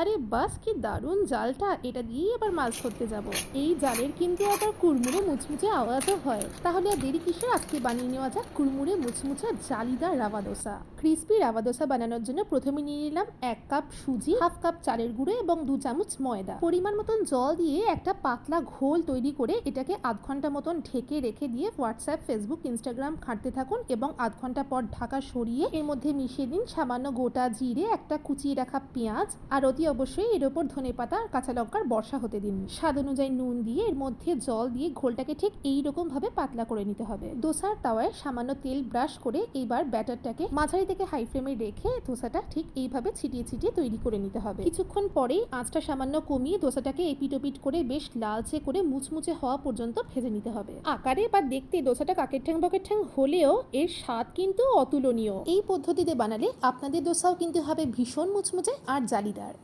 আরে বাস কি দারুণ জালটা, এটা দিয়েই এবার মাছ ধরতে যাব। এই জালের কিন্তু আবার কুড়মুড়ে মুচমুচে আওয়াজও হয়। তাহলে আর দেরি কিসের, আজকে বানিয়ে নেওয়া যাক কুড়মুড়ে মুচমুচে জালিদার রাভা দোসা। ক্রিস্পি রাভা দোসা বানানোর জন্য প্রথমে নিয়ে নিলাম 1 কাপ সুজি, হাফ কাপ চালের গুঁড়ো এবং 2 চামচ ময়দা। পরিমাণ মতন জল দিয়ে একটা পাতলা ঘোল তৈরি করে এটাকে আধ ঘন্টা মতন ঢেকে রেখে দিয়ে হোয়াটসঅ্যাপ, ফেসবুক, ইনস্টাগ্রাম ঘাঁটতে থাকুন এবং আধ ঘন্টা পর ঢাকা সরিয়ে এর মধ্যে মিশিয়ে দিন সামান্য গোটা জিরে, একটা কুচিয়ে রাখা পেঁয়াজ আর অতি অবশ্যই এর ওপর ধনেপাতা আর কাঁচা লঙ্কার বর্ষা হতে দিন। স্বাদ অনুযায়ী নুন দিয়ে এর মধ্যে জল দিয়ে ঘোলটাকে ঠিক এইরকম ভাবে পাতলা করে নিতে হবে। দোসার তাওয়ায় সামান্য তেল ব্রাশ করে এইবার ব্যাটারটাকে মাঝারি থেকে হাই ফ্লেমে রেখে দোসাটা ঠিক এইভাবে ছিটিয়ে ছিটিয়ে তৈরি করে নিতে হবে। কিছুক্ষণ পরেই আঁচটা সামান্য কমিয়ে দোসাটাকে এপিটোপিট করে বেশ লালচে করে মুচমুচে হওয়া পর্যন্ত ভেজে নিতে হবে। আকারে বা দেখতে দোসাটা কাকের ঠ্যাং বকের ঠ্যাং হলেও এর স্বাদ কিন্তু অতুলনীয়। এই পদ্ধতিতে বানালে আপনাদের দোসাও কিন্তু হবে ভীষণ মুচমুচে আর জালিদার।